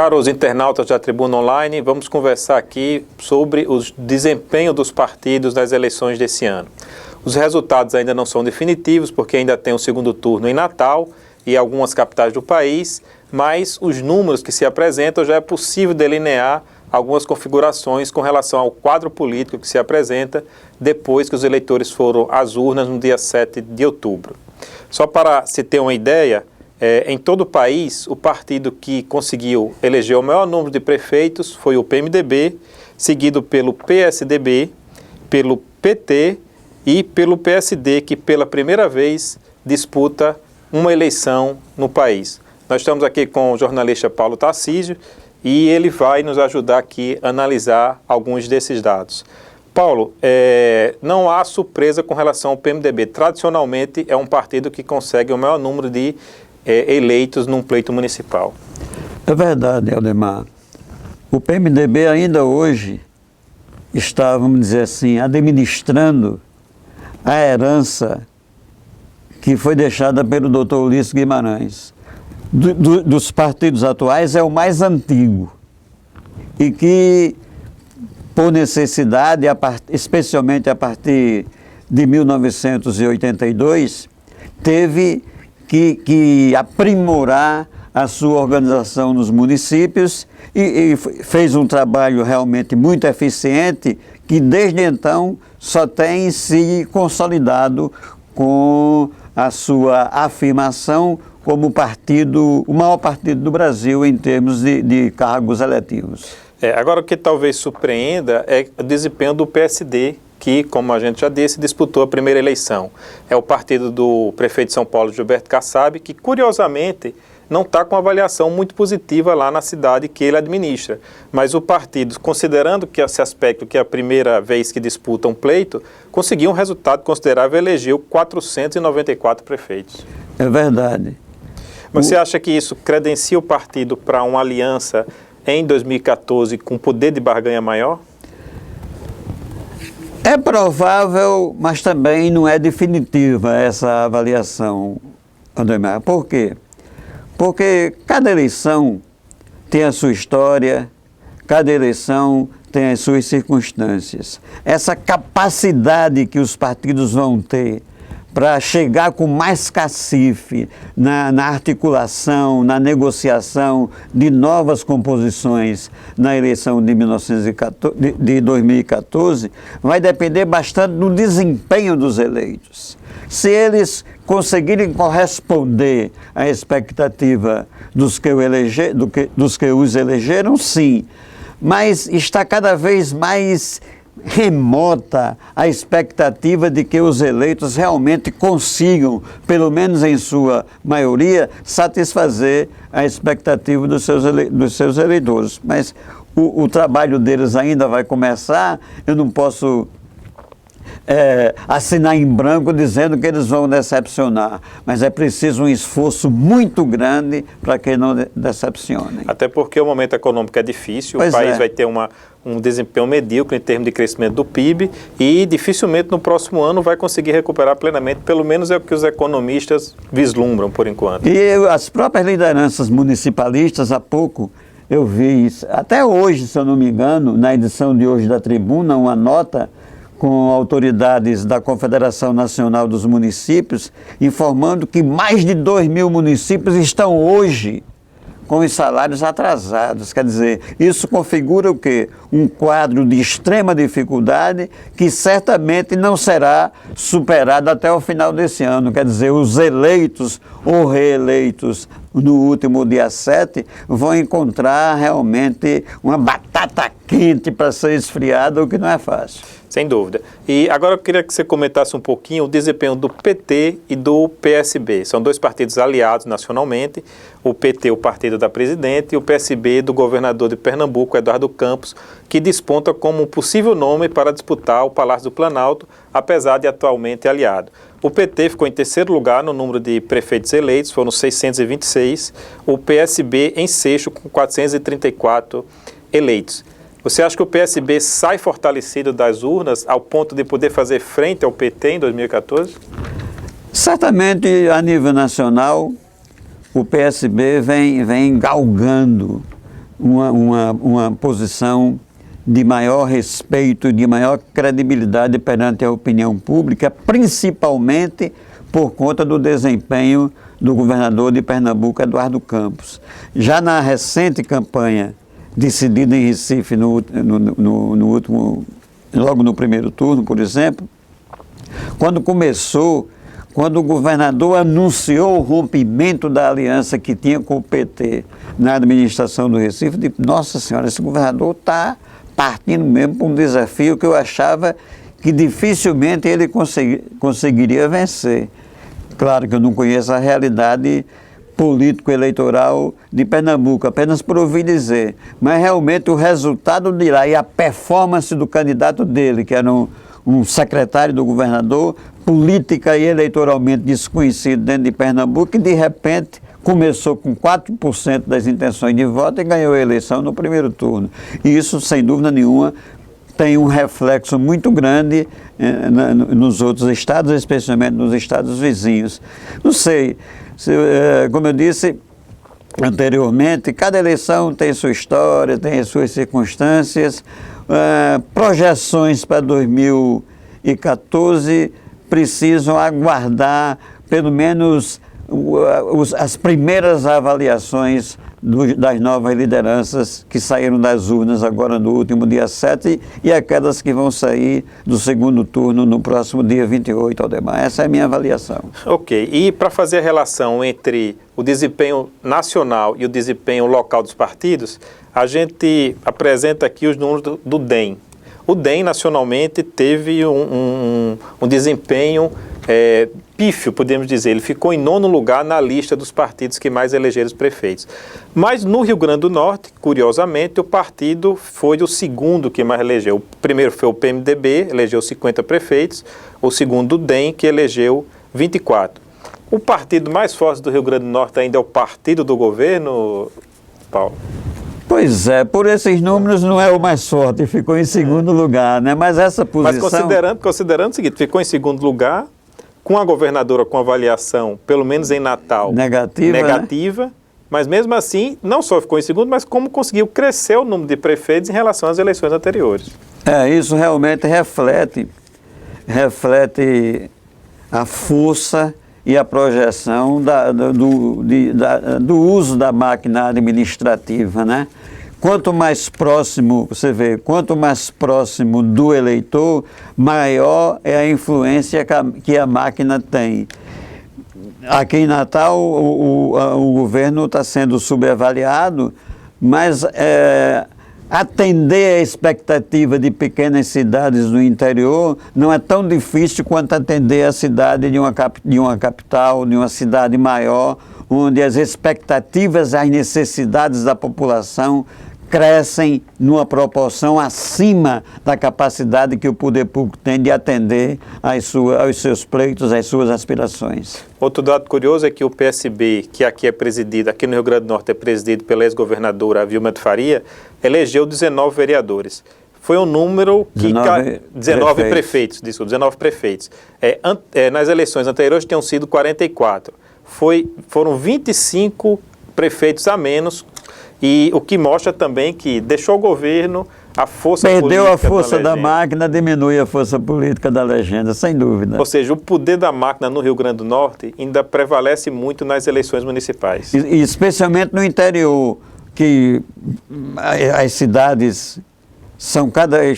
Caros internautas da Tribuna Online, vamos conversar aqui sobre o desempenho dos partidos nas eleições desse ano. Os resultados ainda não são definitivos, porque ainda tem o segundo turno em Natal e algumas capitais do país, mas os números que se apresentam já é possível delinear algumas configurações com relação ao quadro político que se apresenta depois que os eleitores foram às urnas no dia 7 de outubro. Só para se ter uma ideia, em todo o país, o partido que conseguiu eleger o maior número de prefeitos foi o PMDB, seguido pelo PSDB, pelo PT e pelo PSD, que pela primeira vez disputa uma eleição no país. Nós estamos aqui com o jornalista Paulo Tarcísio e ele vai nos ajudar aqui a analisar alguns desses dados. Paulo, não há surpresa com relação ao PMDB. Tradicionalmente é um partido que consegue o maior número de eleitos num pleito municipal. É verdade, Aldemar. O PMDB ainda hoje está, vamos dizer assim, administrando a herança que foi deixada pelo Dr. Ulisses Guimarães. Dos partidos atuais é o mais antigo e que, por necessidade, especialmente a partir de 1982, teve que aprimorar a sua organização nos municípios e fez um trabalho realmente muito eficiente que desde então só tem se consolidado com a sua afirmação como partido, o maior partido do Brasil em termos de cargos eletivos. Agora o que talvez surpreenda é o desempenho do PSD, que, como a gente já disse, disputou a primeira eleição. É o partido do prefeito de São Paulo, Gilberto Kassab, que curiosamente não está com avaliação muito positiva lá na cidade que ele administra. Mas o partido, considerando que esse aspecto, que é a primeira vez que disputa um pleito, conseguiu um resultado considerável e elegeu 494 prefeitos. É verdade. Mas você acha que isso credencia o partido para uma aliança em 2014 com poder de barganha maior? É provável, mas também não é definitiva essa avaliação, Aldemar. Por quê? Porque cada eleição tem a sua história, cada eleição tem as suas circunstâncias. Essa capacidade que os partidos vão ter para chegar com mais cacife na articulação, na negociação de novas composições na eleição de 2014, vai depender bastante do desempenho dos eleitos. Se eles conseguirem corresponder à expectativa dos que os elegeram, sim, mas está cada vez mais remota a expectativa de que os eleitos realmente consigam, pelo menos em sua maioria, satisfazer a expectativa dos seus eleitores. Mas o trabalho deles ainda vai começar, eu não posso assinar em branco dizendo que eles vão decepcionar, mas é preciso um esforço muito grande para que não decepcionem. Até porque o momento econômico é difícil, o país vai ter um desempenho medíocre em termos de crescimento do PIB e dificilmente no próximo ano vai conseguir recuperar plenamente, pelo menos é o que os economistas vislumbram por enquanto. E as próprias lideranças municipalistas, há pouco eu vi isso, até hoje, se eu não me engano, na edição de hoje da Tribuna, uma nota com autoridades da Confederação Nacional dos Municípios, informando que mais de 2.000 municípios estão hoje com os salários atrasados. Quer dizer, isso configura o quê? Um quadro de extrema dificuldade que certamente não será superado até o final desse ano. Quer dizer, os eleitos ou reeleitos no último dia 7 vão encontrar realmente uma batata quente para ser esfriada, o que não é fácil. Sem dúvida. E agora eu queria que você comentasse um pouquinho o desempenho do PT e do PSB. São dois partidos aliados nacionalmente, o PT, o partido da presidente, e o PSB do governador de Pernambuco, Eduardo Campos, que desponta como um possível nome para disputar o Palácio do Planalto, apesar de atualmente aliado. O PT ficou em terceiro lugar no número de prefeitos eleitos, foram 626, o PSB em sexto com 434 eleitos. Você acha que o PSB sai fortalecido das urnas ao ponto de poder fazer frente ao PT em 2014? Certamente, a nível nacional, o PSB vem galgando uma posição de maior respeito, de maior credibilidade perante a opinião pública, principalmente por conta do desempenho do governador de Pernambuco, Eduardo Campos. Já na recente campanha decidida em Recife, no último, logo no primeiro turno, por exemplo, quando o governador anunciou o rompimento da aliança que tinha com o PT na administração do Recife, de nossa senhora, esse governador está partindo mesmo para um desafio que eu achava que dificilmente ele conseguiria vencer. Claro que eu não conheço a realidade político-eleitoral de Pernambuco, apenas por ouvir dizer, mas realmente o resultado de lá e a performance do candidato dele, que era um secretário do governador, política e eleitoralmente desconhecido dentro de Pernambuco, que de repente começou com 4% das intenções de voto e ganhou a eleição no primeiro turno. E isso, sem dúvida nenhuma, tem um reflexo muito grande nos outros estados, especialmente nos estados vizinhos. Não sei, como eu disse anteriormente, cada eleição tem sua história, tem as suas circunstâncias. Projeções para 2014 precisam aguardar pelo menos as primeiras avaliações das novas lideranças que saíram das urnas agora no último dia 7 e aquelas que vão sair do segundo turno no próximo dia 28, Aldemar. Essa é a minha avaliação. Ok. E para fazer a relação entre o desempenho nacional e o desempenho local dos partidos, a gente apresenta aqui os números do DEM. O DEM, nacionalmente, teve um desempenho pífio, podemos dizer. Ele ficou em 9º lugar na lista dos partidos que mais elegeram os prefeitos. Mas no Rio Grande do Norte, curiosamente, o partido foi o segundo que mais elegeu. O primeiro foi o PMDB, elegeu 50 prefeitos. O segundo, o DEM, que elegeu 24. O partido mais forte do Rio Grande do Norte ainda é o partido do governo, Paulo? Pois é, por esses números não é o mais forte, ficou em segundo lugar, né? Mas essa posição... Mas considerando o seguinte, ficou em segundo lugar, com a governadora com avaliação, pelo menos em Natal, negativa, né? Mas mesmo assim, não só ficou em segundo, mas como conseguiu crescer o número de prefeitos em relação às eleições anteriores. Isso realmente reflete a força e a projeção do uso da máquina administrativa, né? Quanto mais próximo, você vê, quanto mais próximo do eleitor, maior é a influência que a máquina tem. Aqui em Natal, o governo está sendo subavaliado, mas atender a expectativa de pequenas cidades do interior não é tão difícil quanto atender a cidade de uma capital, de uma cidade maior, onde as expectativas, as necessidades da população crescem numa proporção acima da capacidade que o poder público tem de atender aos seus pleitos, às suas aspirações. Outro dado curioso é que o PSB, que aqui no Rio Grande do Norte é presidido pela ex-governadora Vilma de Faria, elegeu 19 vereadores. Foi um número que... 19 prefeitos. Nas eleições anteriores tinham sido 44. Foram 25 prefeitos a menos, e o que mostra também que deixou o governo, a força política perdeu a força da máquina, diminui a força política da legenda, sem dúvida. Ou seja, o poder da máquina no Rio Grande do Norte ainda prevalece muito nas eleições municipais. E especialmente no interior, que as cidades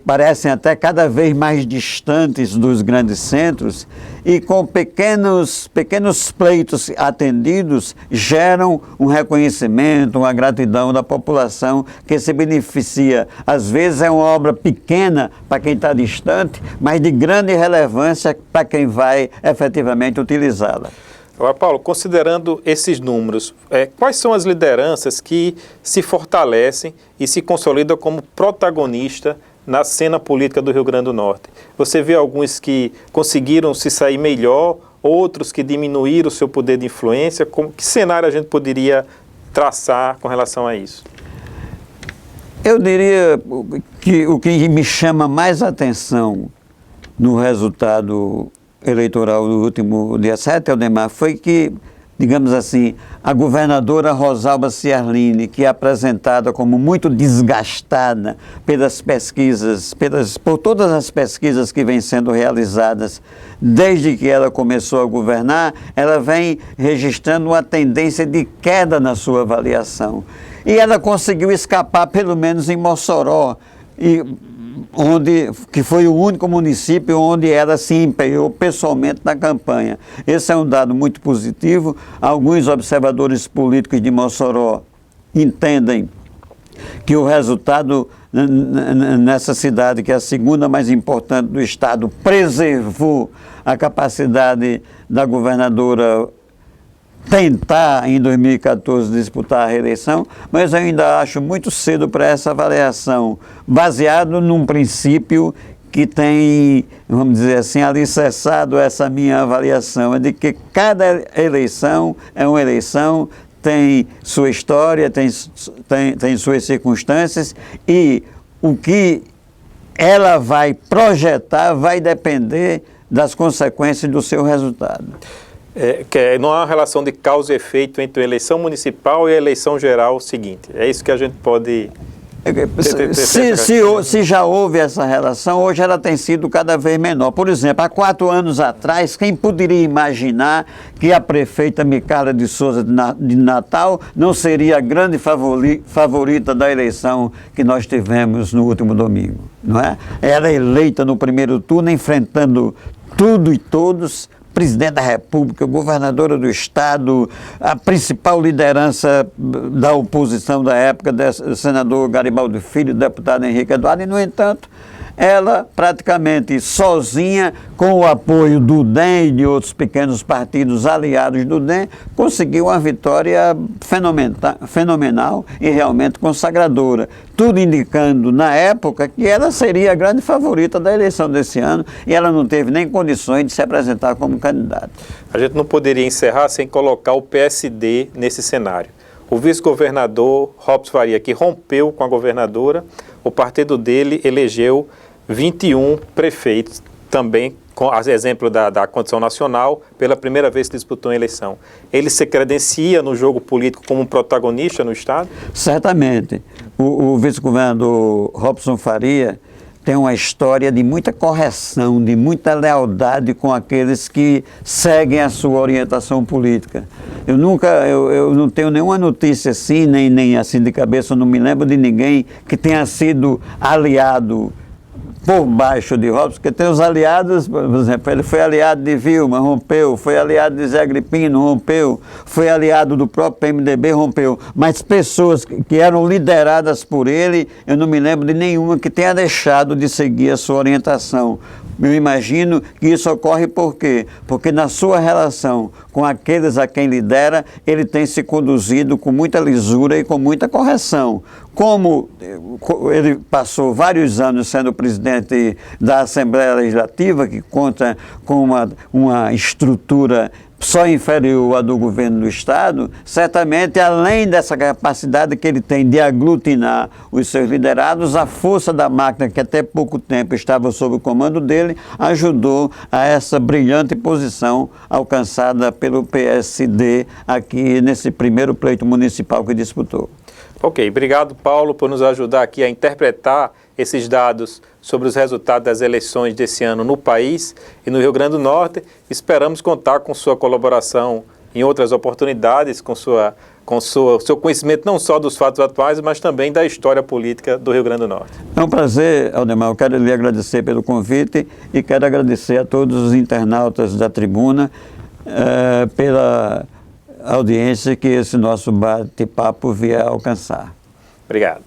parecem até cada vez mais distantes dos grandes centros e com pequenos pleitos atendidos geram um reconhecimento, uma gratidão da população que se beneficia. Às vezes é uma obra pequena para quem está distante, mas de grande relevância para quem vai efetivamente utilizá-la. Agora, Paulo, considerando esses números, quais são as lideranças que se fortalecem e se consolidam como protagonista na cena política do Rio Grande do Norte? Você vê alguns que conseguiram se sair melhor, outros que diminuíram o seu poder de influência. Que cenário a gente poderia traçar com relação a isso? Eu diria que o que me chama mais atenção no resultado eleitoral do último dia 7, Aldemar, foi que digamos assim, a governadora Rosalba Ciarline, que é apresentada como muito desgastada pelas pesquisas, por todas as pesquisas que vêm sendo realizadas desde que ela começou a governar, ela vem registrando uma tendência de queda na sua avaliação. E ela conseguiu escapar, pelo menos em Mossoró, que foi o único município onde ela se empenhou pessoalmente na campanha. Esse é um dado muito positivo. Alguns observadores políticos de Mossoró entendem que o resultado nessa cidade, que é a segunda mais importante do estado, preservou a capacidade da governadora tentar em 2014 disputar a reeleição, mas eu ainda acho muito cedo para essa avaliação, baseado num princípio que tem, vamos dizer assim, alicerçado essa minha avaliação, é de que cada eleição é uma eleição, tem sua história, tem suas circunstâncias, e o que ela vai projetar vai depender das consequências do seu resultado. Não há uma relação de causa e efeito entre a eleição municipal e a eleição geral seguinte. É isso que a gente pode... Se já houve essa relação, hoje ela tem sido cada vez menor. Por exemplo, há 4 anos atrás, quem poderia imaginar que a prefeita Micarla de Souza de Natal não seria a grande favorita da eleição que nós tivemos no último domingo, não é? Ela é eleita no primeiro turno, enfrentando tudo e todos, presidente da República, governadora do Estado, a principal liderança da oposição da época, senador Garibaldi Filho, deputado Henrique Eduardo, e, no entanto, ela praticamente sozinha, com o apoio do DEM e de outros pequenos partidos aliados do DEM, conseguiu uma vitória fenomenal e realmente consagradora. Tudo indicando, na época, que ela seria a grande favorita da eleição desse ano, e ela não teve nem condições de se apresentar como candidata. A gente não poderia encerrar sem colocar o PSD nesse cenário. O vice-governador Robson Faria, que rompeu com a governadora, o partido dele elegeu 21 prefeitos, também, com exemplo da condição nacional, pela primeira vez que disputou a eleição. Ele se credencia no jogo político como um protagonista no Estado? Certamente. O vice-governador Robson Faria tem uma história de muita correção, de muita lealdade com aqueles que seguem a sua orientação política. Eu não tenho nenhuma notícia assim, nem assim de cabeça, eu não me lembro de ninguém que tenha sido aliado por baixo de Robson, porque tem os aliados, por exemplo, ele foi aliado de Vilma, rompeu, foi aliado de Zé Agripino, rompeu, foi aliado do próprio PMDB, rompeu, mas pessoas que eram lideradas por ele, eu não me lembro de nenhuma que tenha deixado de seguir a sua orientação. Eu imagino que isso ocorre por quê? Porque na sua relação com aqueles a quem lidera, ele tem se conduzido com muita lisura e com muita correção. Como ele passou vários anos sendo presidente da Assembleia Legislativa, que conta com uma estrutura só inferior à do governo do Estado, certamente, além dessa capacidade que ele tem de aglutinar os seus liderados, a força da máquina, que até pouco tempo estava sob o comando dele, ajudou a essa brilhante posição alcançada pelo PSD aqui nesse primeiro pleito municipal que disputou. Ok, obrigado, Paulo, por nos ajudar aqui a interpretar esses dados sobre os resultados das eleições desse ano no país e no Rio Grande do Norte. Esperamos contar com sua colaboração em outras oportunidades, com seu conhecimento não só dos fatos atuais, mas também da história política do Rio Grande do Norte. É um prazer, Aldemar. Eu quero lhe agradecer pelo convite e quero agradecer a todos os internautas da Tribuna pela audiência que esse nosso bate-papo vier a alcançar. Obrigado.